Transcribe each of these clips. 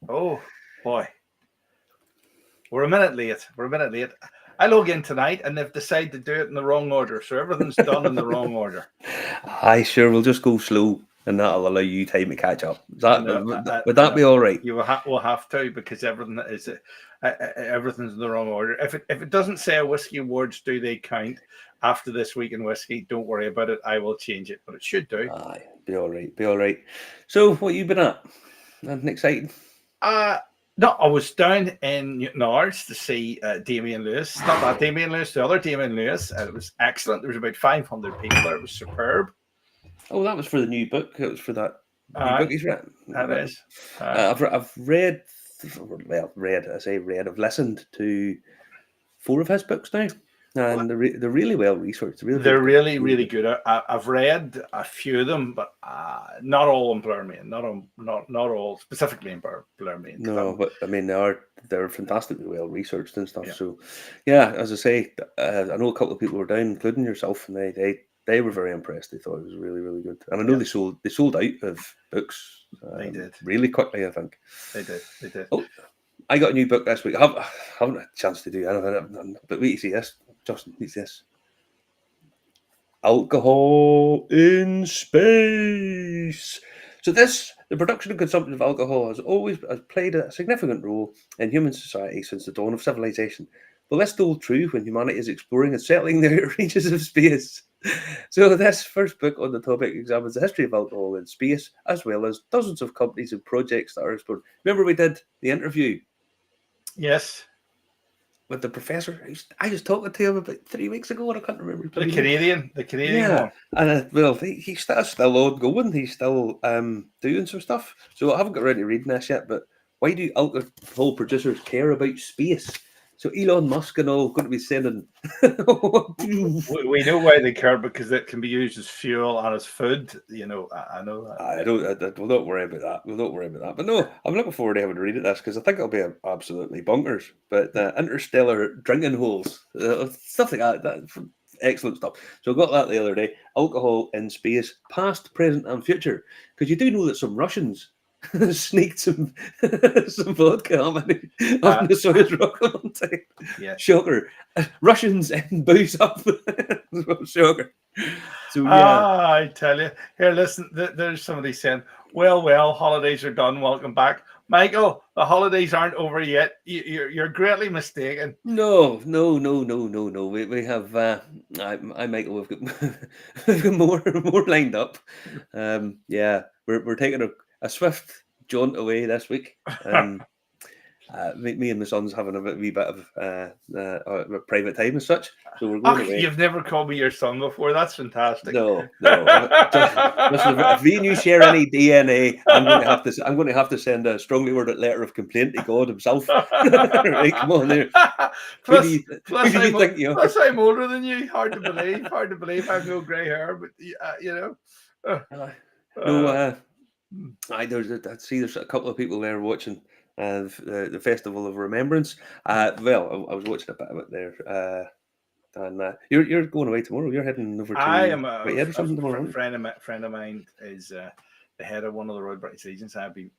Oh boy, we're a minute late. We're a minute late. I log in tonight, and they've decided to do it in the wrong order, so everything's done in the wrong order. Aye, sure, we'll just go slow, and that'll allow you time to catch up. I know. Would I that know. be all right? You will have to because everything's in the wrong order. If it doesn't say whiskey awards, do they count after this week in whiskey? Don't worry about it. I will change it, but it should do. Aye, be all right, be all right. So, what you been at? Nothing exciting? Uh no, I was down in Newton Ards to see Damien Lewis. Not that Damien Lewis, the other Damien Lewis. It was excellent. There was about 500 people there. It was superb. Oh, that was for the new book. It was for that new book Aye, he's written. that Uh, is. Aye. I've read, well, read. I say read. I've listened to 4 of his books now, and they're really well researched. Really They're good. really, really good. I've read a few of them, but not all in Blair Main. Not all specifically in Blair Main. No, but I mean they're fantastically well researched and stuff. Yeah, So, yeah, as I say, I know a couple of people were down, including yourself, and they were very impressed. They thought it was really really good, and I know yeah, they sold out of books they did. really quickly. I think. They did. They did. Oh, I got a new book this week. I haven't had a chance to do anything, but wait, you see this, Justin. It's this. Alcohol in space. So the production and consumption of alcohol has played a significant role in human society since the dawn of civilization. But this still true when humanity is exploring and settling the outer reaches of space. So this first book on the topic examines the history of alcohol in space, as well as dozens of companies and projects that are explored. Remember we did the interview Yes, with the professor? I was talking to him about 3 weeks ago, and I can't remember his the bloody name. Canadian Yeah, one. and well, he's still ongoing. He's still doing some stuff. So I haven't got around to reading this yet. But why do alcohol producers care about space? So Elon Musk and all going to be sending. We know why they care because it can be used as fuel and as food. You know, I know that. I don't. We'll not worry about that. We'll not worry about that. But no, I'm looking forward to having to read this because I think it'll be absolutely bonkers. But interstellar drinking holes, stuff like that. Excellent stuff. So I got that the other day. Alcohol in space, past, present, and future. Because you do know that some Russians sneaked some vodka on the Soyuz rocket one time. Yeah. Shocker. Russians and booze up. Shocker. So yeah. I tell you. Here, listen. There's somebody saying, "Well, holidays are done. Welcome back, Michael. The holidays aren't over yet. You're greatly mistaken." No. We have. I Michael. We've got more lined up. Yeah, we're taking a swift jaunt away this week. Me and my son's having a wee bit of private time as such. So we're going away. You've never called me your son before. That's fantastic. No. Listen, if me and you share any DNA, I'm going to have to send a strongly worded letter of complaint to God himself. Right, come on there. Plus, I'm older than you. Hard to believe. Hard to believe. I have no grey hair, but you know. There's a couple of people there watching the Festival of Remembrance. I was watching a bit of it there. And you're going away tomorrow. You're heading over to. I am a friend of mine is the head of one of the Royal British Legions. I'll be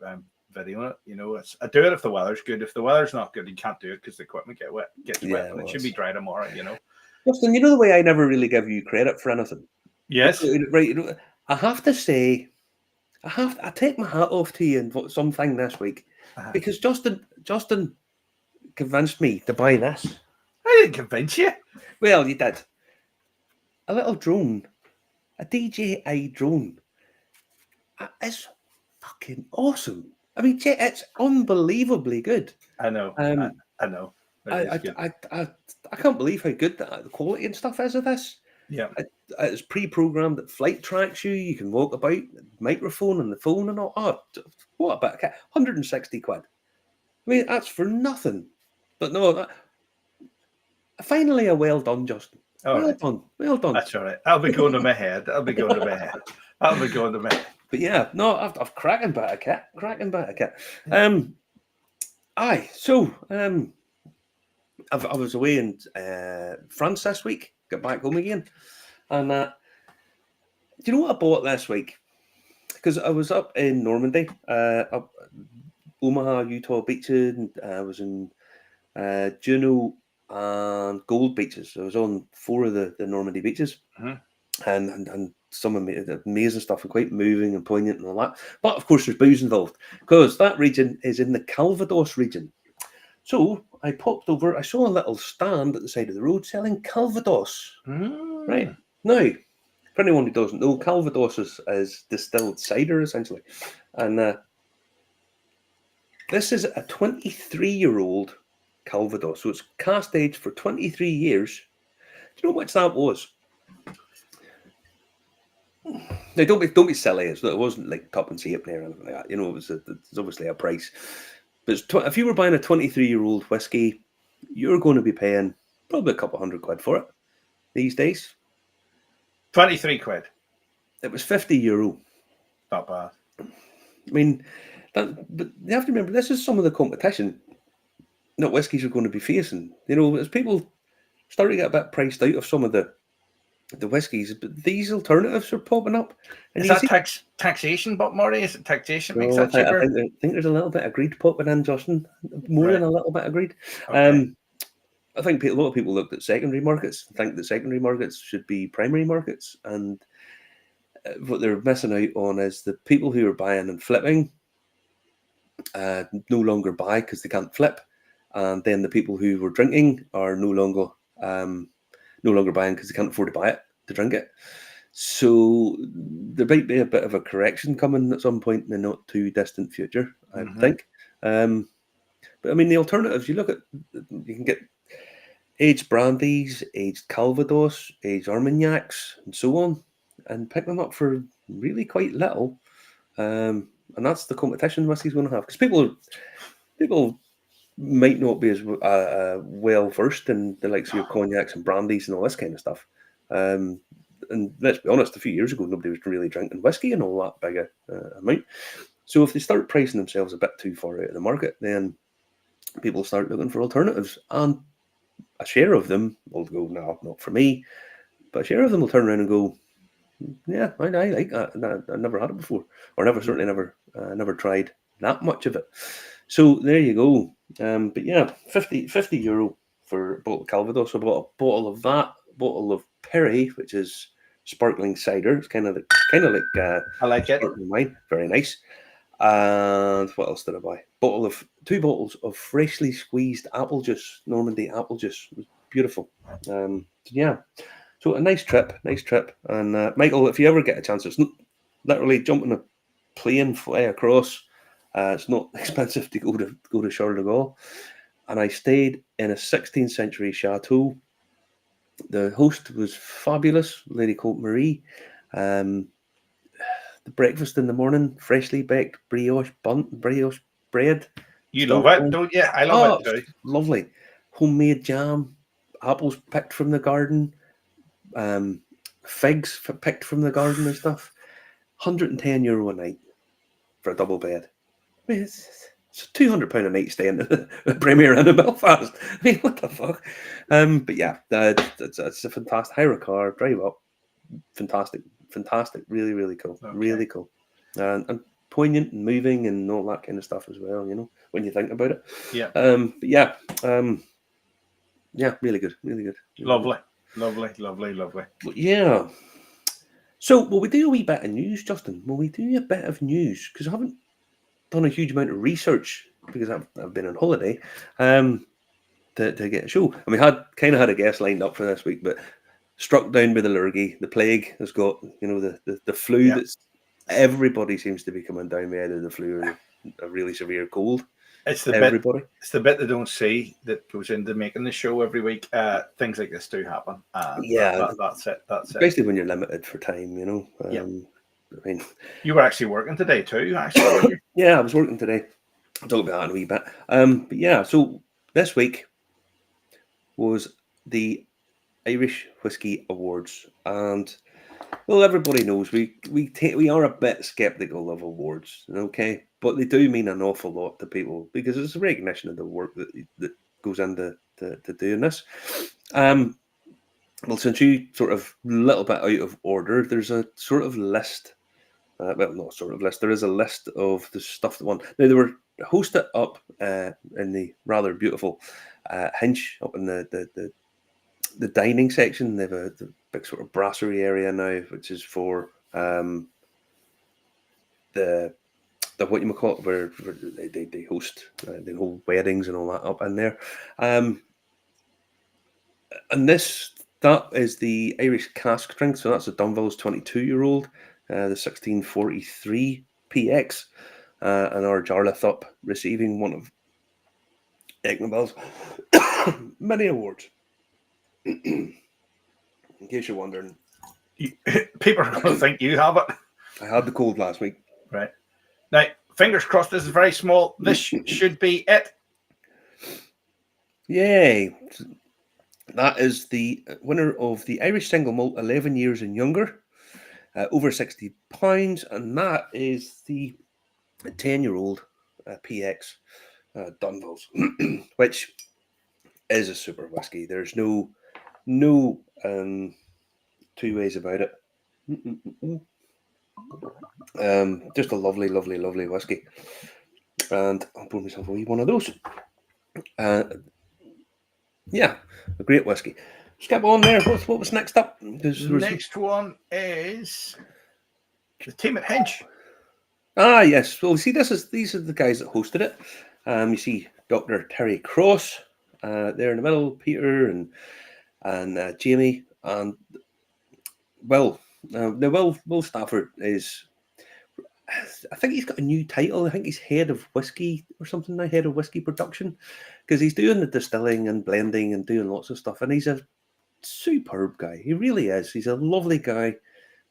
videoing it. You know, I do it if the weather's good. If the weather's not good, you can't do it because the equipment gets wet, and it should be dry tomorrow. You know. Justin, you know the way I never really give you credit for anything. Yes. Right. I have to say, I take my hat off to you in something this week because Justin convinced me to buy this. I didn't convince you. Well, you did. A little drone, a DJI drone. It's fucking awesome. I mean, it's unbelievably good. I know. I know. I can't believe how good the quality and stuff is of this. Yeah. It's pre-programmed. It flight tracks you. You can walk about, microphone and the phone and all. Oh, what a bit of kit. 160 quid. I mean, that's for nothing. But no, finally a well done, Justin. Well done. That's all right. I'll be going to my head. But yeah, no, I've cracking bit of kit. So I was away in France this week. Got back home again, and do you know what I bought this week? Because I was up in Normandy, up Omaha, Utah beaches. And I was in Juneau and Gold beaches. I was on 4 of the Normandy beaches, and some amazing stuff and quite moving and poignant and all that. But of course, there's booze involved because that region is in the Calvados region. So I popped over. I saw a little stand at the side of the road selling Calvados. Right now, for anyone who doesn't know, Calvados is distilled cider essentially, and this is a 23-year-old Calvados. So it's cast aged for 23 years. Do you know how much that was? Now, don't be silly. It wasn't like top and safe or anything like that. You know, it's obviously a price. But if you were buying a 23-year-old whiskey, you're going to be paying probably a couple $100 for it these days. 23 quid. It was €50. Not bad. I mean, but you have to remember, this is some of the competition that whiskies are going to be facing. You know, as people start to get a bit priced out of some of the whiskies, but these alternatives are popping up. And is that taxation, but Murray? Is it taxation makes that cheaper? I think there's a little bit of greed popping in, Justin. More than a little bit of greed. Okay. I think a lot of people looked at secondary markets, think that secondary markets should be primary markets, and what they're missing out on is the people who are buying and flipping no longer buy because they can't flip, and then the people who were drinking are no longer buying because they can't afford to buy it to drink it. So there might be a bit of a correction coming at some point in the not too distant future, I think. But I mean, the alternatives, you look at, you can get aged brandies, aged Calvados, aged Armagnacs, and so on, and pick them up for really quite little. And that's the competition whiskey's going to have, because people might not be as well versed in the likes of your cognacs and brandies and all this kind of stuff. And let's be honest, a few years ago, nobody was really drinking whiskey and all that big amount. So if they start pricing themselves a bit too far out of the market, then people start looking for alternatives, and a share of them will go, no, not for me. But a share of them will turn around and go, yeah, I like that. I never had it before, or certainly never tried that much of it. So there you go. But yeah, €50 for a bottle of Calvados. I bought a bottle of that, bottle of Perry, which is sparkling cider. It's kind of like I like it. Sparkling wine, very nice. And what else did I buy? Two bottles of freshly squeezed apple juice, Normandy apple juice. It was beautiful. Yeah. So a nice trip. And Michael, if you ever get a chance, it's literally jump on a plane, fly across. It's not expensive to go to Charles de Gaulle. And I stayed in a 16th century chateau. The host was fabulous, a lady called Marie. The breakfast in the morning, freshly baked brioche bread. You love it, don't you? I love it too. Lovely. Homemade jam, apples picked from the garden, figs picked from the garden and stuff. €110 a night for a double bed. I mean, it's £200 a night staying at the Premier Inn in Belfast. I mean, what the fuck? But yeah, it's a fantastic. Hire a car, drive up. Fantastic, really, really cool. Okay. Really cool. And poignant and moving and all that kind of stuff as well, you know, when you think about it. Yeah. But yeah. Yeah, really good. Lovely. But yeah. So, will we do a wee bit of news, Justin? Will we do a bit of news? Because I haven't done a huge amount of research because I've been on holiday to get a show. And we had a guest lined up for this week, but struck down by the lurgy, the plague has got, you know, the flu. Yeah. That's everybody seems to be coming down with either the flu or a really severe cold. It's the bit they don't see that goes into making the show every week. Things like this do happen. Yeah, that's it. Especially when you're limited for time, you know. Yeah. I mean, you were actually working today too, actually. Yeah, I was working today. I'll talk about that in a wee bit. But yeah, so this week was the Irish Whiskey Awards, and well, everybody knows we are a bit skeptical of awards, okay, but they do mean an awful lot to people because it's a recognition of the work that goes into doing this. Well, since you sort of a little bit out of order, there's a sort of list. Well, not sort of list. There is a list of the stuff that won. Now, there were host it up in the rather beautiful Hinch up in the dining section. They have the big sort of brasserie area now, which is for the what you might call it, where they host they hold weddings and all that up in there. And that is the Irish cask drink. So that's a Dunville's 22-year-old, the 1643 PX, and our Jarlath up receiving one of Egnabel's many awards. In case you're wondering, people are going to think you have it. I had the cold last week. Right. Now, fingers crossed, this is very small. This should be it. Yay. That is the winner of the Irish Single Malt 11 years and younger, over 60 pounds, and that is the 10-year-old PX Dunville's, which is a super whiskey. There's no two ways about it. Just a lovely whiskey, and I'll pour myself a wee one of those. Yeah, a great whiskey. Skip on there. What was next up? Next one is the team at Hinch. Ah, yes. Well, see, these are the guys that hosted it. You see Dr. Terry Cross there in the middle, Peter and Jamie, and Will. Will Stafford is, I think he's got a new title. I think he's head of whiskey or something now, head of whiskey production, because he's doing the distilling and blending and doing lots of stuff. And he's a superb guy. He really is. He's a lovely guy,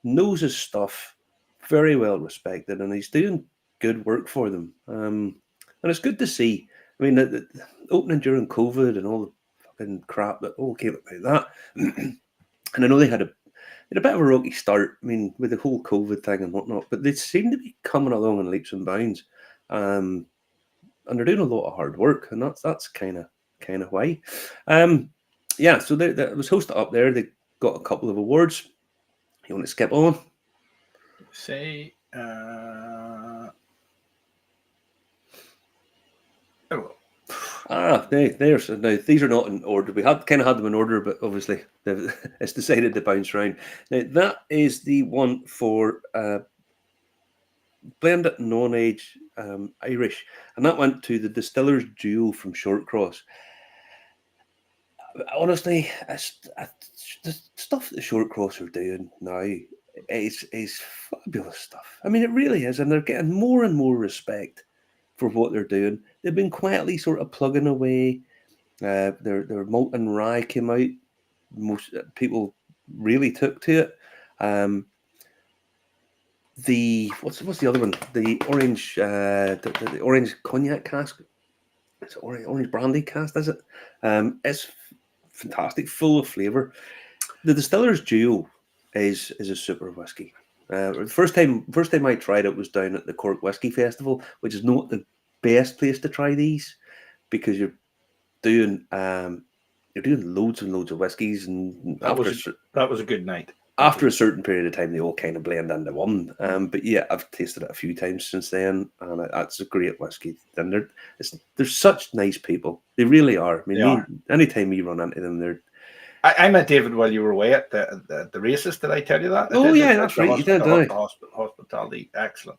knows his stuff, very well respected, and he's doing good work for them. And it's good to see. I mean, the opening during COVID and all the fucking crap that all came about that. And I know they had a bit of a rocky start, I mean, with the whole COVID thing and whatnot, but they seem to be coming along in leaps and bounds. And they're doing a lot of hard work, and that's kind of why. Yeah, so it was hosted up there. They got a couple of awards. You want to skip on? Say, there's now. These are not in order. We had them in order, but obviously it's decided to bounce around. Now that is the one for blended non-age Irish, and that went to the Distillers Duo from Shortcross. Honestly, the stuff that Shortcross are doing now is fabulous stuff. I mean, it really is, and they're getting more and more respect for what they're doing. They've been quietly sort of plugging away. Their malt and rye came out. Most people really took to it. What's the other one? The orange the orange cognac cask. It's orange brandy cask, is it? It's fantastic, full of flavour. The Distillers Duo is a super whiskey. First time I tried it was down at the Cork Whiskey Festival, which is not the best place to try these, because you're doing loads and loads of whiskies, and that was a good night. After a certain period of time, they all kind of blend into one. But yeah, I've tasted it a few times since then, and that's a great whiskey. And they're such nice people. They really are. I mean, anytime you run into them, I met David while you were away at the races. Did I tell you that? Oh, yeah, that's right. You did, hospitality. Excellent.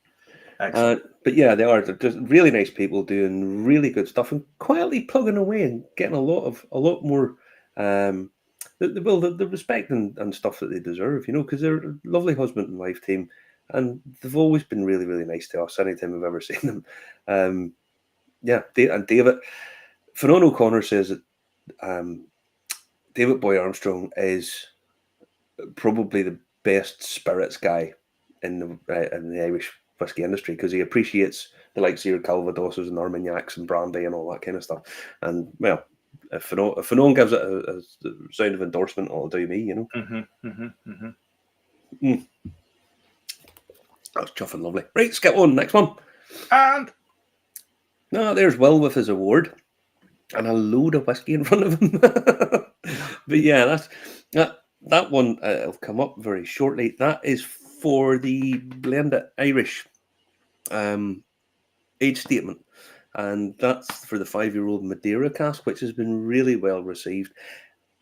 But yeah, they are. They're just really nice people doing really good stuff and quietly plugging away and getting a lot more the respect and stuff that they deserve, because they're a lovely husband and wife team, and they've always been really, really nice to us anytime we've ever seen them. And David, Fionnán O'Connor says that David Boy Armstrong is probably the best spirits guy in the Irish whiskey industry, because he appreciates the likes of your Calvados's and Armagnacs and brandy and all that kind of stuff. And well, if Fionnán gives it a sound of endorsement, it'll do me, That's chuffing lovely. Right, let's get on. Next one. And there's Will with his award and a load of whiskey in front of him. But yeah, that one will come up very shortly. That is for the blended Irish age statement. and that's for the 5-year-old Madeira cask, which has been really well received.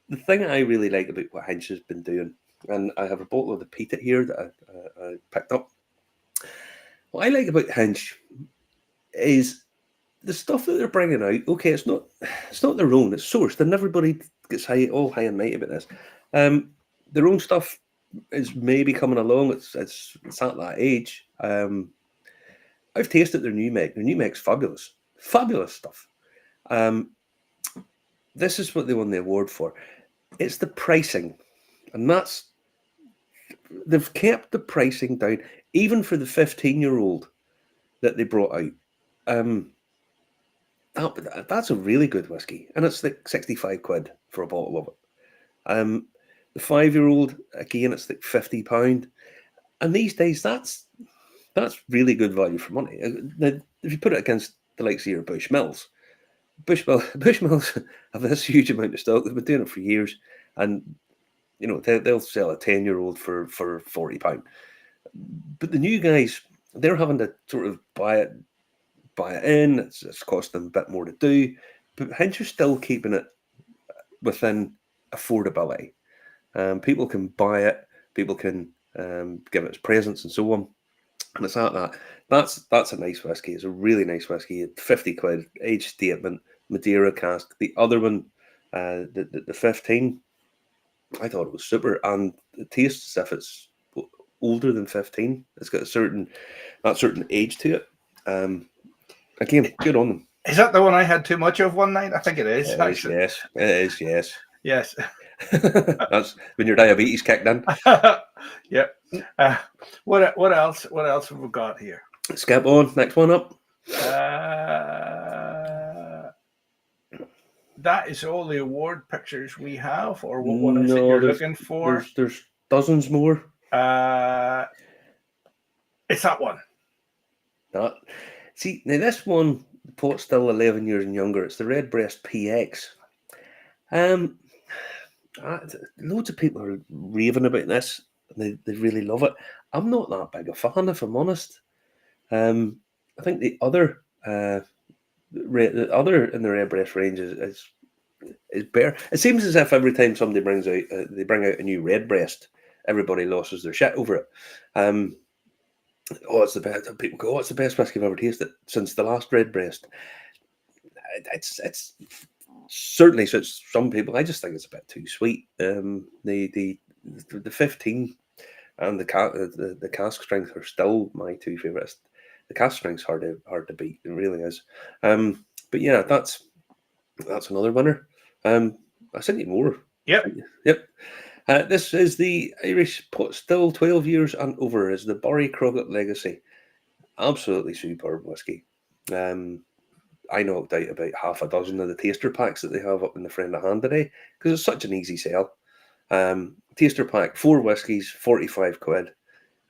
The thing I really like about what Hinch has been doing, and I have a bottle of the Peated here that I picked up. What I like about Hinch is the stuff that they're bringing out. Okay, it's not their own; it's sourced, and everybody gets all high and mighty about this. Their own stuff is maybe coming along. It's at that age. I've tasted their new make. Their new make's fabulous stuff. This is what they won the award for. It's the pricing, and they've kept the pricing down, even for the 15-year-old that they brought out. That's a really good whiskey, and it's like 65 quid for a bottle of it. The 5-year-old, again, it's like £50, and these days that's really good value for money. If you put it against the likes of your Bushmills, Bushmills have this huge amount of stock. They've been doing it for years, and they'll sell a 10-year-old for £40. But the new guys, they're having to sort of buy it in. It's costing them a bit more to do, but Hinch are still keeping it within affordability. People can buy it. People can give it as presents and so on. And it's at that. That's a nice whiskey. It's a really nice whiskey. 50 quid, age statement, Madeira cask. The other one, the 15, I thought it was super, and it tastes as if it's older than 15. It's got a certain age to it. Again, good on them. Is that the one I had too much of one night? I think it is. Yes, it is. Yes. Yes. That's when your diabetes kicked in. Yep. What else have we got here? Skip on. Next one up. That is all the award pictures we have, or what one is it you're looking for? There's dozens more. It's that one. See, now this one, the pot's still 11 years and younger. It's the Redbreast PX. Loads of people are raving about this. They really love it. I'm not that big a fan, if I'm honest. I think the other in the Redbreast range is better. It seems as if every time somebody they bring out a new Redbreast, everybody loses their shit over it. It's the best. People go, it's the best whiskey I've ever tasted since the last Redbreast. It's certainly suits some people. I just think it's a bit too sweet. The 15 and the cask strength are still my two favorites. The cask strength's hard to beat. It really is. But yeah, that's another winner. I sent you more. Yep. This is the Irish pot still 12 years and over. Is the Barry Crockett Legacy. Absolutely superb whiskey. I knocked out about half a dozen of the taster packs that they have up in the Friend of Hand today because it's such an easy sell. Taster pack, 4 whiskies, 45 quid,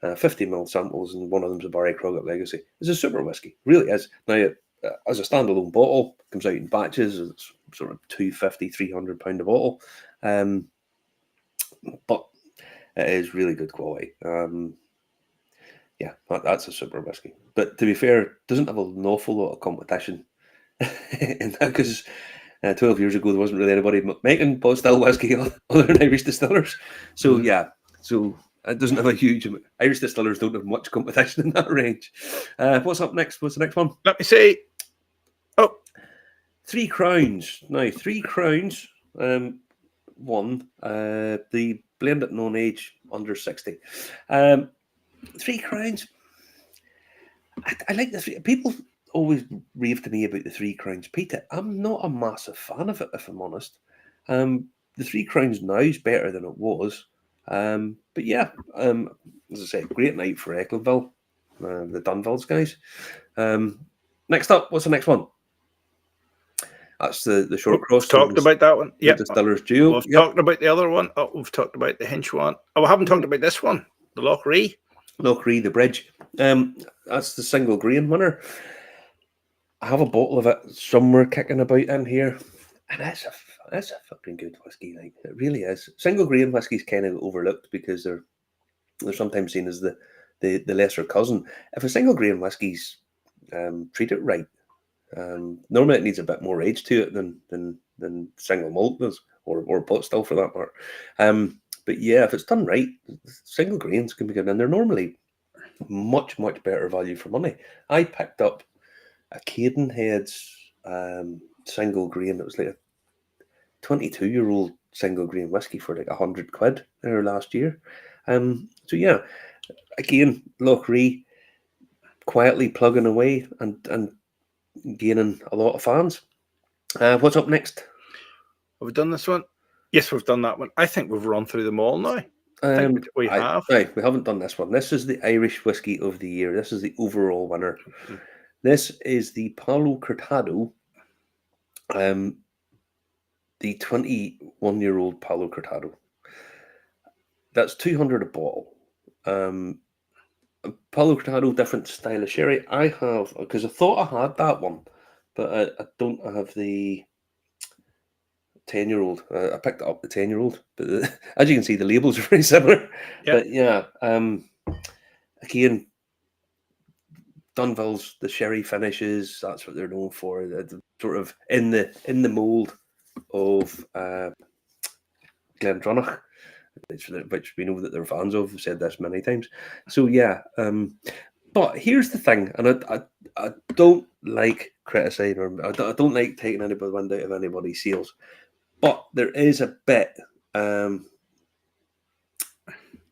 50ml samples, and one of them's a Barry Crockett Legacy. It's a super whiskey, really is. Now, as a standalone bottle, it comes out in batches. It's sort of £250, £300 a bottle. But it is really good quality. That's a super whiskey. But to be fair, it doesn't have an awful lot of competition. Because 12 years ago, there wasn't really anybody making pot still whiskey other than Irish distillers. So, so it doesn't have a huge amount. Irish distillers don't have much competition in that range. What's up next? What's the next one? Let me see. Oh, Three Crowns. Now, Three Crowns won the blended non-age under 60. Three Crowns. I like the three. People always rave to me about the Three Crowns Peated. I'm not a massive fan of it, if I'm honest. The Three Crowns now is better than it was. But yeah, as I said, great night for Ecklandville, the Dunvilles guys. Next up, what's the next one? That's the Short Cross. We've talked about that one. Yeah, Distillers Duo. We've talked about the other one. Oh, we've talked about the Hinch one. Oh, we haven't talked about this one, the Loch Ree. Loch Ree, the Bridge. That's the single grain winner. I have a bottle of it somewhere kicking about in here, and that's a fucking good whiskey. Like, it really is. Single grain whiskey's kind of overlooked because they're sometimes seen as the lesser cousin. If a single grain whiskey's treated right, Normally, it needs a bit more age to it than single malt does, or pot still for that matter. But yeah, if it's done right, single grains can be good, and they're normally much better value for money. I picked up a Cadenhead's single grain. It was like a 22-year-old single grain whiskey for like £100 there last year. So yeah, again, Loch Ree quietly plugging away and gaining a lot of fans. What's up next? Have we done this one? Yes, we've done that one. I think we've run through them all now. I think we have. Right, we haven't done this one. This is the Irish Whiskey of the Year. This is the overall winner. Mm-hmm. This is the Palo Cortado, the 21-year-old Palo Cortado. That's 200 a bottle. Palo Cortado, different style of sherry. I have, because I thought I had that one, but I don't have the 10-year-old. I picked up the 10-year-old, but as you can see, the labels are very similar. Yep. But yeah, again, Dunville's the sherry finishes. That's what they're known for. They're sort of in the mold of Glendronach, which we know that they're fans of. I've said this many times. So yeah, but here's the thing, and I don't like criticizing, or I don't like taking anybody wind out of anybody's sails. But there is a bit of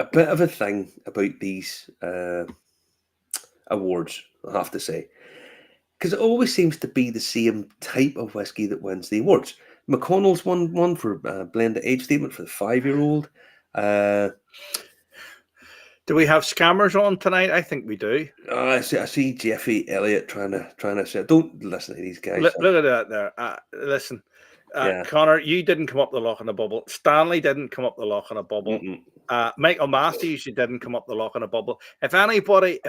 a thing about these awards, I have to say, because it always seems to be the same type of whiskey that wins the awards. McConnell's won one for blended age statement for the 5-year-old. Do we have scammers on tonight? I think we do. I see Jeffy Elliott trying to say, don't listen to these guys. Look at that there. Listen. Yeah. Connor, you didn't come up the loch in a bubble. Stanley didn't come up the loch in a bubble. Michael Matthews, you didn't come up the loch in a bubble. If anybody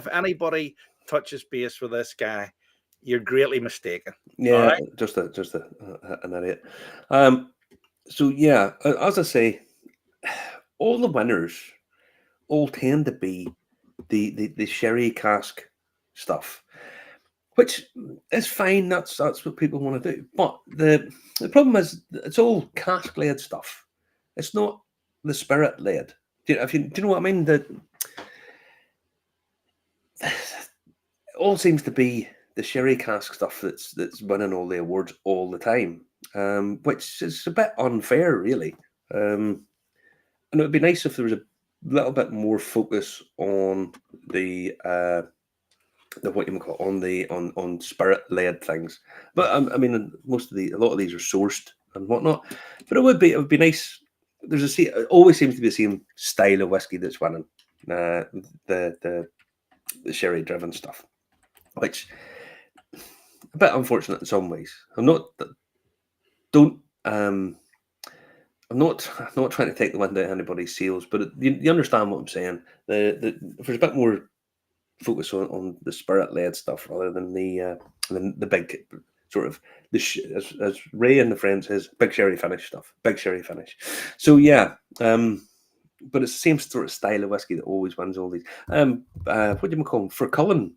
touches base with this guy, you're greatly mistaken. Yeah, right? just an idiot. So yeah, as I say, all the winners all tend to be the sherry cask stuff, which is fine. That's what people want to do. But the problem is, it's all cask-led stuff. It's not the spirit-led. Do you know what I mean? That all seems to be the sherry cask stuff that's winning all the awards all the time, which is a bit unfair, really. And it would be nice if there was a little bit more focus on the what you call on spirit-led things. But I mean, a lot of these are sourced and whatnot. But it would be nice. It always seems to be the same style of whiskey that's winning, the sherry-driven stuff, which a bit unfortunate in some ways. I'm not trying to take the wind out of anybody's sails, but you understand what I'm saying. If there's a bit more focus on the spirit-led stuff rather than the big sort of as Ray and the friends says, big sherry finish stuff, big sherry finish. So yeah, but it's the same sort of style of whiskey that always wins all these. What do you call them? For Cullen,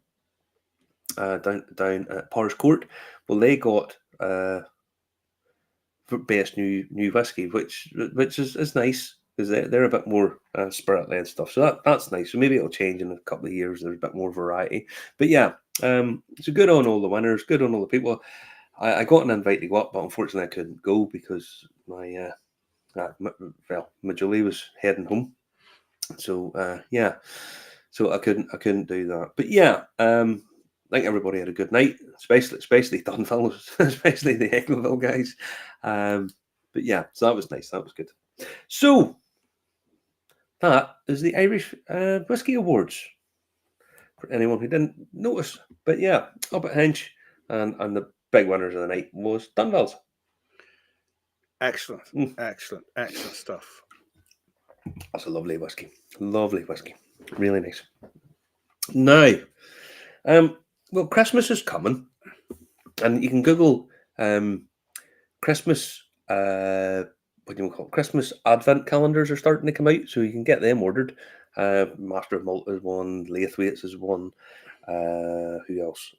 down at Parish Court, well, they got for best new whiskey, which is nice, because they're a bit more spirit-led stuff. So that's nice. So maybe it'll change in a couple of years. There's a bit more variety. But yeah, so good on all the winners. Good on all the people. I got an invite to go up, but unfortunately I couldn't go because my Julie was heading home. So yeah, so I couldn't do that. But yeah, I think everybody had a good night, especially Dunville, especially the Eckloville guys. But yeah, so that was nice. That was good. So that is the Irish Whiskey Awards. For anyone who didn't notice, but yeah, up at Hinch, and the big winners of the night was Dunville's. Excellent, excellent stuff. That's a lovely whiskey, really nice. Now, well, Christmas is coming, and you can Google Christmas. What do you call it? Christmas Advent calendars are starting to come out, so you can get them ordered. Master of Malta is one, Laithwaite's is one. Who else?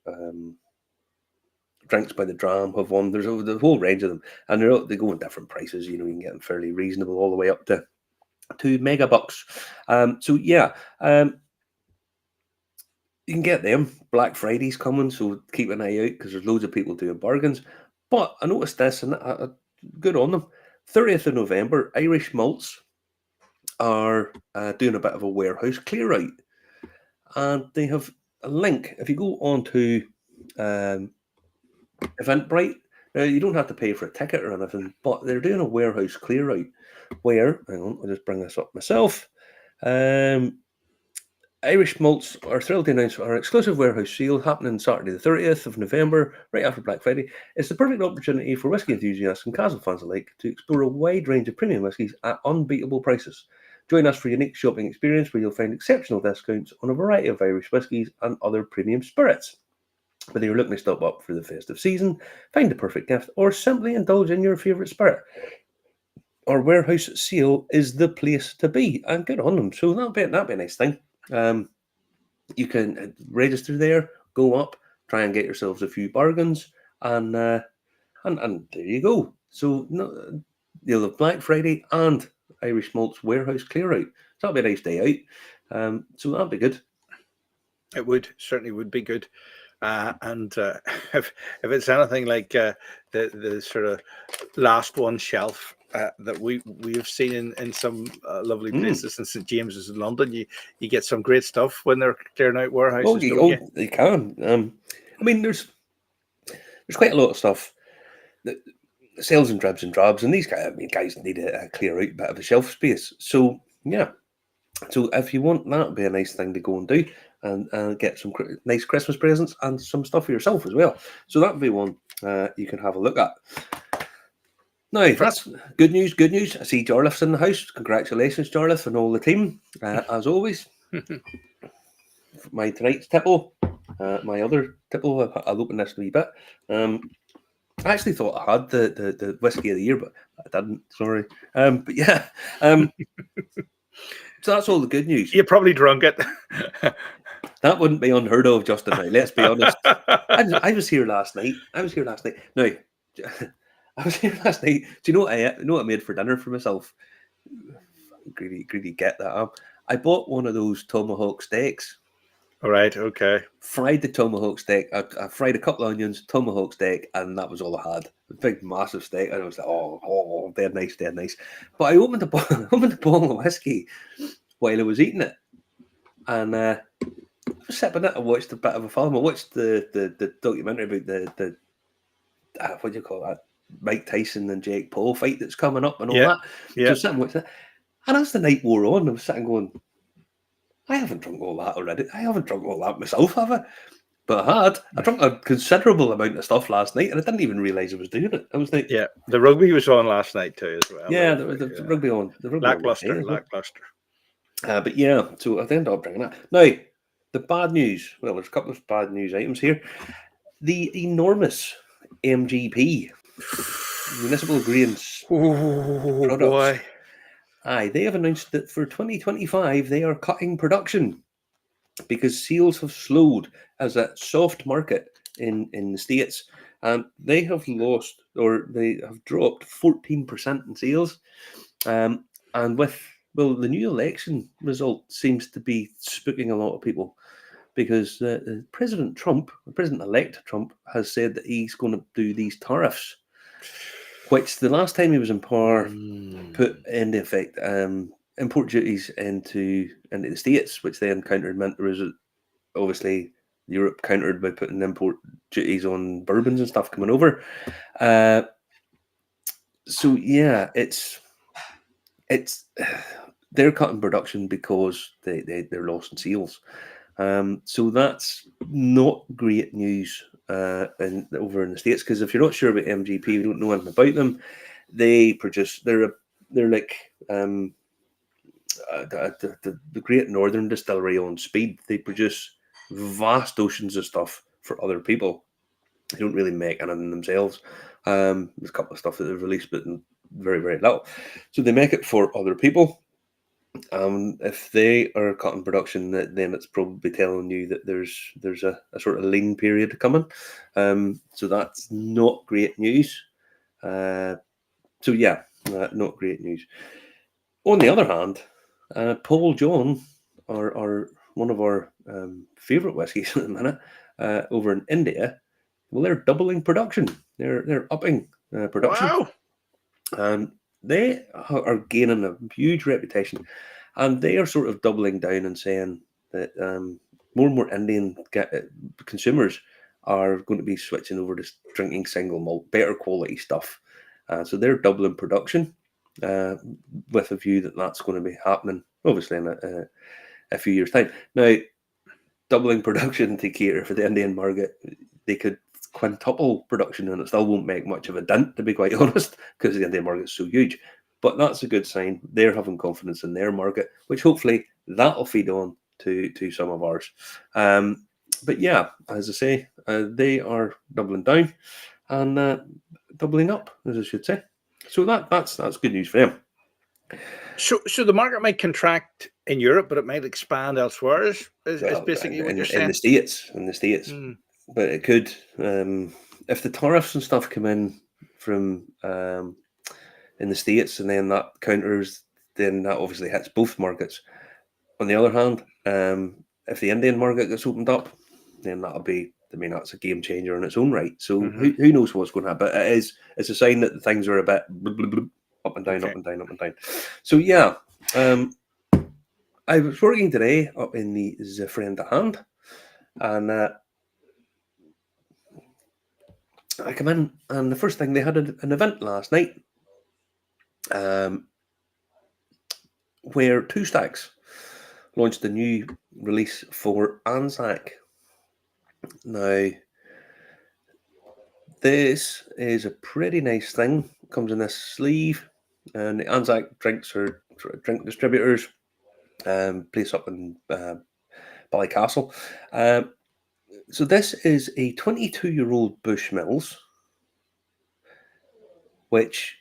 Drinks by the Dram have one. There's the whole range of them, and they go in different prices. You can get them fairly reasonable all the way up to $2 So yeah, you can get them. Black Friday's coming, so keep an eye out because there's loads of people doing bargains. But I noticed this, and good on them. 30th of November, Irish Malts are doing a bit of a warehouse clear out, and they have a link. If you go on to Eventbrite, now you don't have to pay for a ticket or anything, but they're doing a warehouse clear out where, hang on, I'll just bring this up myself. Irish Malts are thrilled to announce our exclusive warehouse sale happening Saturday the 30th of November, right after Black Friday. It's the perfect opportunity for whisky enthusiasts and casual fans alike to explore a wide range of premium whiskies at unbeatable prices. Join us for a unique shopping experience where you'll find exceptional discounts on a variety of Irish whiskies and other premium spirits. Whether you're looking to stock up for the festive season, find the perfect gift, or simply indulge in your favourite spirit, our warehouse sale is the place to be, and good on them. So that'll be a nice thing. You can register there, go up, try and get yourselves a few bargains, and there you go. So you'll have Black Friday and Irish Malts warehouse clear out. So that'll be a nice day out. So that'll be good. It certainly would be good. And if it's anything like the sort of last one shelf that we have seen in some lovely places in St James's in London, you get some great stuff when they're clearing out warehouses. You can. I mean, there's quite a lot of stuff. The sales and dribs and drabs, and these guys need a clear out bit of a shelf space. So yeah. So if you want, that would be a nice thing to go and do, and get some nice Christmas presents and some stuff for yourself as well. So that would be one you can have a look at. Now, that's good news. Good news. I see Jarlath's in the house. Congratulations, Jarlath, and all the team, as always. My tonight's tipple, my other tipple, I'll open this a wee bit. I actually thought I had the whiskey of the year, but I didn't. Sorry. But yeah. So that's all the good news. You probably drunk it. That wouldn't be unheard of, Justin. Now, let's be honest. I was here last night. Now, I was here last night. Do you know what I made for dinner for myself? Greedy, get that up. I bought one of those tomahawk steaks. All right, okay. Fried the tomahawk steak. I fried a couple of onions, tomahawk steak, and that was all I had. A big, massive steak. And I was like, oh, dead nice. But I opened the bottle of whiskey while I was eating it. And I was sipping it. I watched a bit of a film. I watched the documentary about the what do you call that? Mike Tyson and Jake Paul fight that's coming up and all that. Yeah. So sitting watching it. And as the night wore on, I was sitting going, I haven't drunk all that already. I haven't drunk all that myself, have I? But I had. I drank a considerable amount of stuff last night, and I didn't even realise I was doing it. I was like, yeah, the rugby was on last night too, as well. Yeah, the rugby on. The rugby lackluster. But yeah, so I ended up bringing that. Now, the bad news. Well, there's a couple of bad news items here. The enormous MGP, Municipal Grains Products. Boy. Aye, they have announced that for 2025 they are cutting production because sales have slowed as a soft market in the States. They have lost, or they have dropped 14% in sales. And with, well, the new election result seems to be spooking a lot of people because President-elect Trump has said that he's going to do these tariffs, which the last time he was in power put into effect import duties into the States, which then meant there was obviously Europe countered by putting import duties on bourbons and stuff coming over. So yeah, it's they're cutting production because they're lost in sales. So that's not great news over in the States, because if you're not sure about MGP, you don't know anything about them. They're like the Great Northern Distillery on speed. They produce vast oceans of stuff for other people. They don't really make anything themselves. There's a couple of stuff that they've released, but very, very little. So they make it for other people. If they are cutting production, then it's probably telling you that there's a sort of lean period coming. So that's not great news. So yeah, not great news. On the other hand, Paul John, our one of our favourite whiskies at the minute, over in India, well, they're doubling production. They're upping production, Wow. and they are gaining a huge reputation, and they are sort of doubling down and saying that more and more Indian consumers are going to be switching over to drinking single malt, better quality stuff. So they're doubling production with a view that that's going to be happening, obviously, in a few years' time. Now, doubling production to cater for the Indian market, they could quintuple production and it still won't make much of a dent, to be quite honest, because the Indian market is so huge. But that's a good sign. They're having confidence in their market, which hopefully that'll feed on to some of ours. But yeah, as I say, they are doubling down and doubling up, as I should say. So that's good news for them. So the market might contract in Europe, but it might expand elsewhere. Is basically what you're saying. In the States. But it could, if the tariffs and stuff come in from in the States, and then that counters, then that obviously hits both markets. On the other hand, if the Indian market gets opened up, then that'll be, I mean, that's a game changer in its own right. So who knows what's going to happen? But it's a sign that things are a bit up and down, up and down, up and down. So yeah, I was working today up in the Zafrenda Hand, and I come in, and the first thing, they had an event last night, where Two Stacks launched a new release for Anzac. Now, this is a pretty nice thing. It comes in this sleeve, and the Anzac drinks are drink distributors, place up in Ballycastle. So this is a 22-year-old Bushmills, which,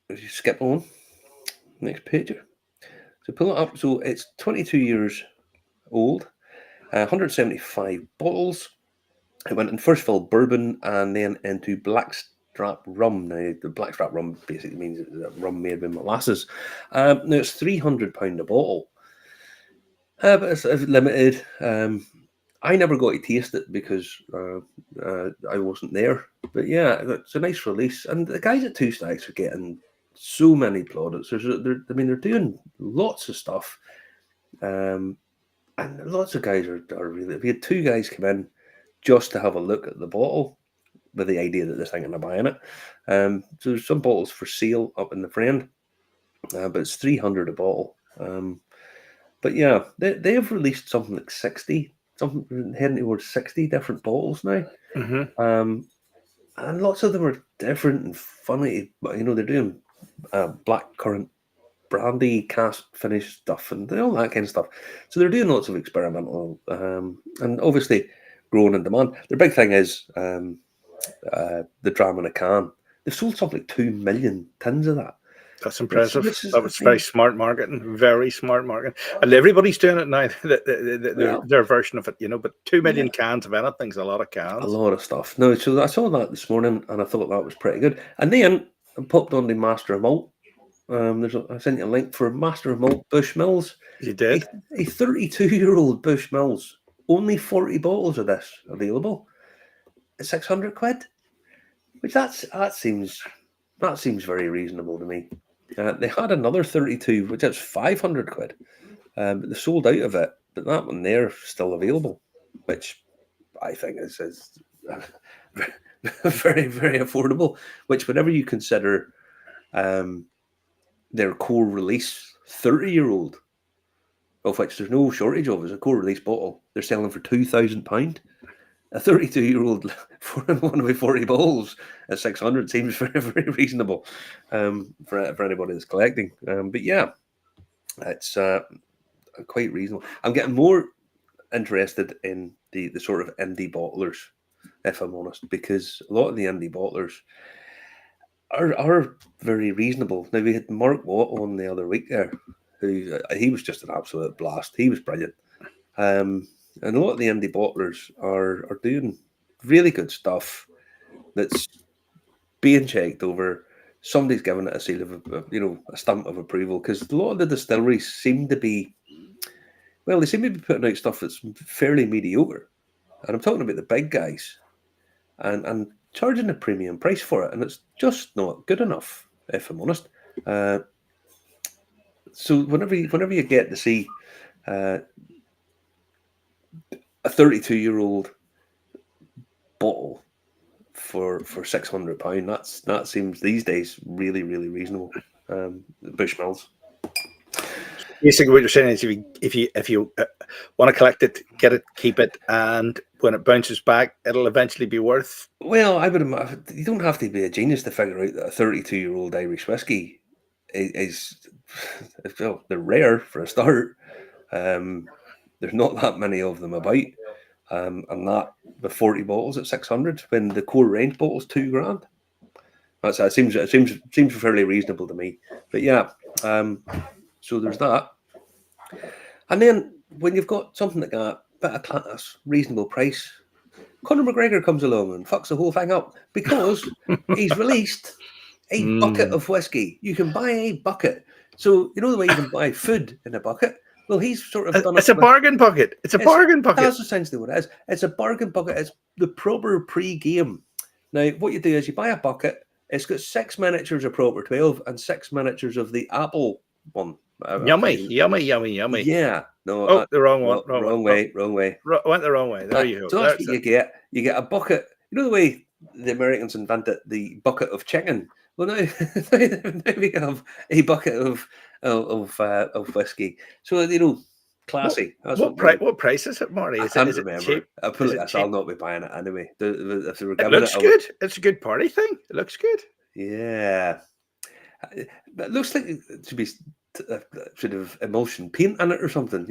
if you skip on, next picture. So pull it up. So it's 22 years old, 175 bottles. It went in first fill bourbon and then into blackstrap rum. Now, the blackstrap rum basically means it's rum made with molasses. Now, it's £300 a bottle. But it's limited. I never got to taste it because I wasn't there. But yeah, it's a nice release. And the guys at Two Stacks are getting so many plaudits. They're doing lots of stuff. And lots of guys are really... We had two guys come in just to have a look at the bottle with the idea that they're thinking of buying it. So there's some bottles for sale up in the Friend, but it's £300 a bottle. But yeah, they've released something like 60, something heading towards 60 different bottles now. And lots of them are different and funny. But, they're doing blackcurrant brandy cast finish stuff and all that kind of stuff. So they're doing lots of experimental and obviously growing in demand. Their big thing is the dram in a can. They've sold something like 2 million tins of that. That's impressive. That was very smart marketing, very smart marketing. And everybody's doing it now, their version of it, but 2 million cans of anything's a lot of cans. A lot of stuff. No, so I saw that this morning and I thought that was pretty good. And then I popped on the Master of Malt. I sent you a link for Master of Malt Bushmills. You did? A 32-year-old Bushmills. Only 40 bottles of this available. It's £600, which that seems very reasonable to me. They had another 32, which is £500, but they sold out of it. But that one there still available, which I think is very, very affordable. Which, whenever you consider their core release 30-year-old, of which there's no shortage of, as a core release bottle, they're selling for £2,000. A 32-year-old for one of my 40 bottles at 600 seems very, very reasonable for anybody that's collecting. But yeah, it's quite reasonable. I'm getting more interested in the sort of indie bottlers, if I'm honest, because a lot of the indie bottlers are very reasonable. Now, we had Mark Watt on the other week there, who he was just an absolute blast. He was brilliant. And a lot of the indie bottlers are doing really good stuff that's being checked over. Somebody's giving it a seal of, a stamp of approval, because a lot of the distilleries seem to be putting out stuff that's fairly mediocre. And I'm talking about the big guys and charging a premium price for it. And it's just not good enough, if I'm honest. So whenever you get to see a 32-year-old bottle for £600, that seems these days really, really reasonable. Bushmills. Basically, what you're saying is, if you want to collect it, get it, keep it, and when it bounces back, it'll eventually be worth. Well, I would imagine you don't have to be a genius to figure out that a 32-year-old Irish whiskey is well, they're rare for a start. There's not that many of them about, and that with 40 bottles at 600, when the core range bottle's £2,000. It seems fairly reasonable to me. But yeah, so there's that. And then when you've got something like a bit of class, reasonable price, Conor McGregor comes along and fucks the whole thing up, because he's released a bucket of whiskey. You can buy a bucket. So you know the way you can buy food in a bucket? Well, he's sort of done it. It's a bargain bucket. It's a bargain bucket. That's essentially what it is. It's a bargain bucket. It's the proper pre-game. Now, what you do is you buy a bucket. It's got 6 miniatures of Proper 12 and 6 miniatures of the Apple one. Yummy. Yeah. No. The wrong one. Wrong way. Went the wrong way. There you go. So that's what you get. You get a bucket. You know the way the Americans invented the bucket of chicken? Well, now we have a bucket of whiskey. So, classy. What price is it, Marty? I can't remember. Cheap? I put it. I'll not be buying it anyway. If they were It giving looks good. It's a good party thing. It looks good. Yeah. It looks like it should be sort of emulsion paint in it or something,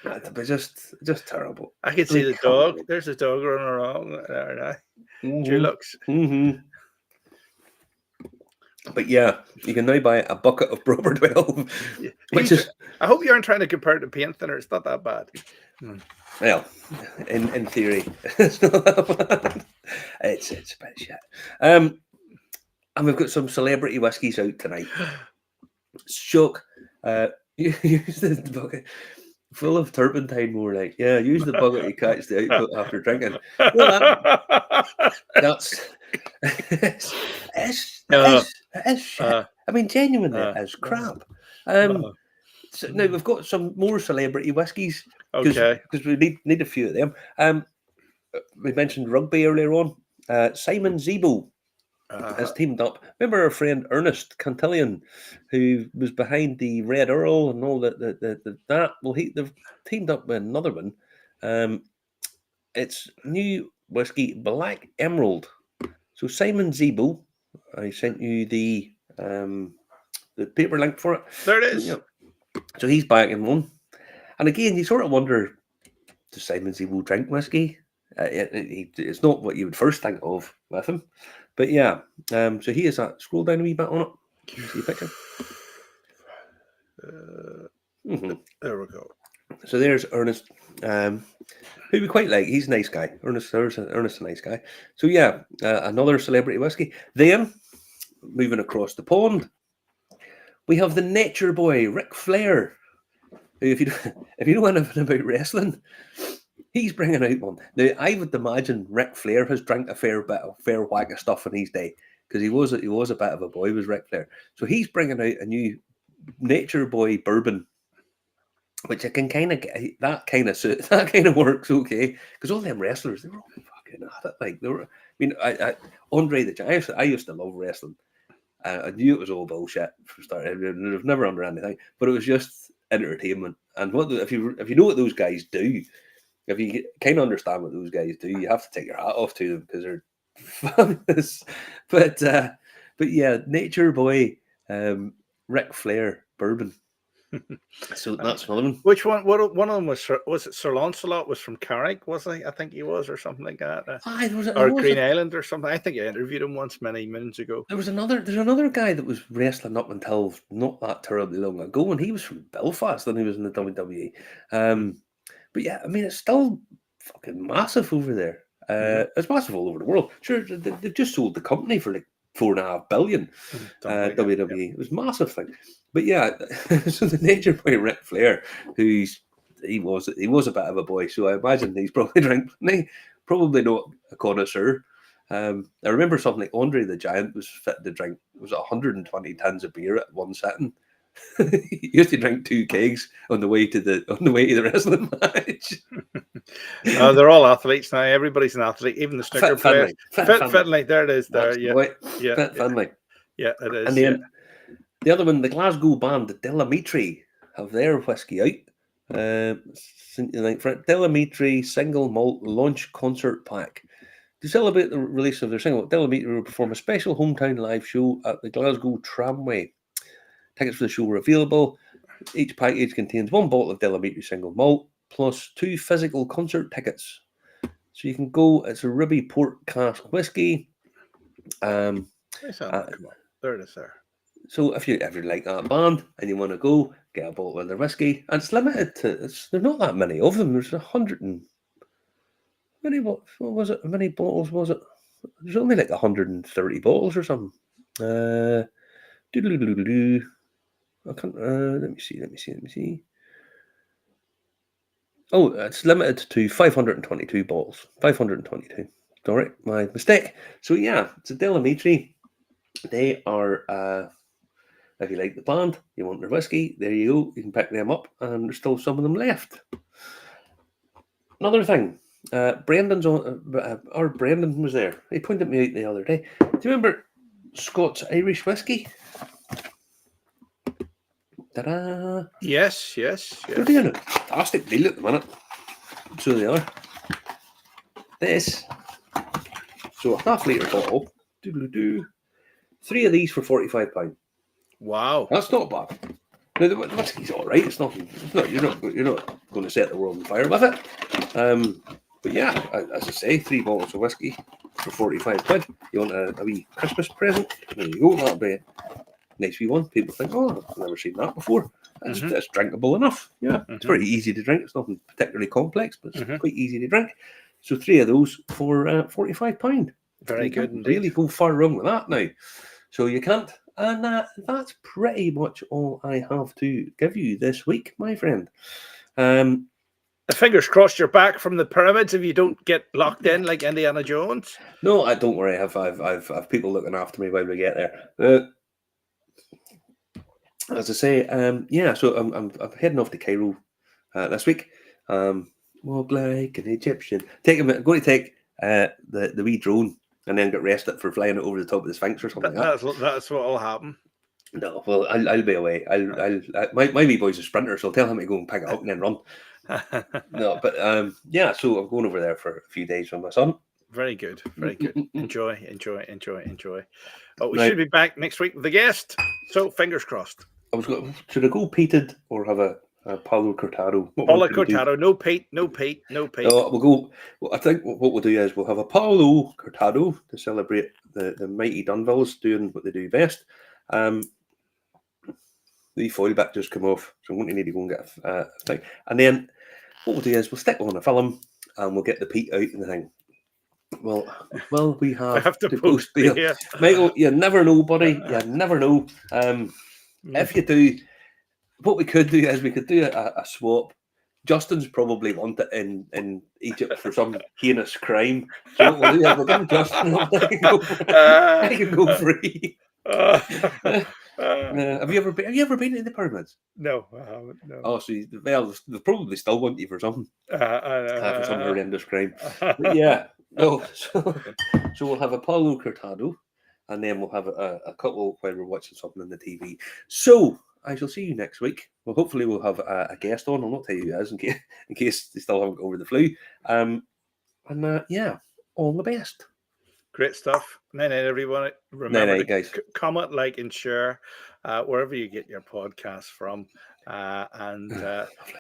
But just terrible. I can see the dog. There's a dog running around there now. True looks. Mm-hmm. But yeah, you can now buy a bucket of Proper 12, which is. I hope you aren't trying to compare it to paint thinner. It's not that bad. Well, in theory, it's not that bad. It's a bit shit. And we've got some celebrity whiskies out tonight. Shock. Use the bucket full of turpentine, more like. Yeah, use the bucket to catch the output after drinking. Well, that's it's shit. I mean, genuinely, it's crap. So now we've got some more celebrity whiskies. Because we need a few of them. We mentioned rugby earlier on. Simon Zebo has teamed up. Remember our friend Ernest Cantillon, who was behind the Red Earl and all that? Well, they've teamed up with another one. It's new whiskey, Black Emerald. So Simon Zebo, I sent you the paper link for it. There it is. Yeah. So he's back in one. And again, you sort of wonder, does Simon Zebo drink whiskey? It's not what you would first think of with him. But yeah, so he is that. Scroll down a wee bit on it. Can you see a picture? There we go. So there's Ernest, who we quite like. He's a nice guy. Ernest, a nice guy. So yeah, another celebrity whiskey. Then, moving across the pond, we have the Nature Boy, Ric Flair. If you know anything about wrestling, he's bringing out one. Now, I would imagine Ric Flair has drank a fair whack of stuff in his day, because he was a bit of a boy, was Ric Flair. So he's bringing out a new Nature Boy bourbon, which I can kind of get. That kind of works okay, because all them wrestlers, they were all fucking at it. Like they were. I mean, Andre the Giant. I used to love wrestling. I knew it was all bullshit for starting. I was never under anything, but it was just entertainment. And if you know what those guys do, if you kind of understand what those guys do, you have to take your hat off to them, because they're fabulous. But yeah, Nature Boy, Ric Flair bourbon. So that's another one. Which one? What one of them was it Sir Lancelot was from Carrick, was he? I think he was, or something like that. Or Green Island or something. I think I interviewed him once many moons ago. There's another guy that was wrestling up until not that terribly long ago, and he was from Belfast and he was in the WWE. But yeah, I mean, it's still fucking massive over there. It's massive all over the world. Sure, they've just sold the company for like $4.5 billion. WWE. It was a massive thing. But yeah, so the Nature Boy Ric Flair, he was a bit of a boy, so I imagine he's probably probably not a connoisseur. I remember something like Andre the Giant was fit to drink 120 tins of beer at one sitting. He used to drink 2 kegs on the way to the wrestling match. They're all athletes now. Everybody's an athlete, even the snooker players. Finlay, there it is. There, Fit Finlay. Yeah, it is. And then the other one, the Glasgow band, the Delamitri, have their whiskey out. Delamitri single malt launch concert pack. To celebrate the release of their single, Delamitri will perform a special hometown live show at the Glasgow Tramway. Tickets for the show are available. Each package contains 1 bottle of Delamitri single malt plus 2 physical concert tickets. So you can go. It's a Ribby Port cask whiskey. Come on, there it is. There. So if you like that band and you want to go, get a bottle of their whiskey, and it's limited to. There's not that many of them. There's 100 and what was it? How many bottles was it? There's only like 130 bottles or something. I can't. Let me see. Oh, it's limited to 522 bottles. 522. All right, my mistake. So yeah, it's a Delamitri. They are. If you like the band, you want their whiskey, there you go. You can pick them up, and there's still some of them left. Another thing, Brendan was there. He pointed me out the other day. Do you remember Scott's Irish whiskey? Ta-da! Yes. They're doing a fantastic deal at the minute. So they are. This. So a half-litre bottle. 3 of these for £45. Wow, that's not bad. Now the whiskey's all right. It's not. You're not going to set the world on fire with it. But yeah, as I say, 3 bottles of whiskey for £45. You want a wee Christmas present? There you go. That'll be a nice wee one. People think, oh, I've never seen that before. It's drinkable enough. Yeah, it's very easy to drink. It's nothing particularly complex, but it's quite easy to drink. So 3 of those for £45. Very good. Indeed. Really go far wrong with that now. So you can't. And that's pretty much all I have to give you this week, my friend. Fingers crossed you're back from the pyramids if you don't get locked in like Indiana Jones. No, I don't worry. I've people looking after me while we get there. As I say, yeah. So I'm heading off to Cairo this week. Walk like an Egyptian. I'm going to take the wee drone. And then get arrested for flying it over the top of the Sphinx or something. That's what will happen. No, well, I'll be away. My wee boy's a sprinter, so I'll tell him to go and pick it up and then run. No, but yeah. So I'm going over there for a few days with my son. Very good. Enjoy. Oh, we should be back next week with a guest. So fingers crossed. Should I go peated or have a Paulo Cortado? Paulo Cortado, no Pete. No, we'll go. Well, I think what we'll do is we'll have a Paulo Cortado to celebrate the mighty Dunvilles doing what they do best. The foil back just come off, so I'm going to need to go and get a thing. And then what we'll do is we'll stick on a film and we'll get the Pete out and the thing. Well, we have to post the Michael. You never know, buddy. You never know. If you do. What we could do is we could do a swap. Justin's probably wanted in Egypt for some heinous crime. So what we'll do is we'll give Justin. I can go free. Have you ever been to the pyramids? No, I haven't. No. Oh, so they'll probably still want you for something. For some horrendous crime. But yeah. No. So we'll have a Paulo Cortado, and then we'll have a couple while we're watching something on the TV. So. I shall see you next week. Well, hopefully we'll have a guest on. I'll not tell you who it is in case they still haven't got over the flu. Yeah, all the best. Great stuff. Night, everyone. Remember guys. Comment, like, and share wherever you get your podcasts from. and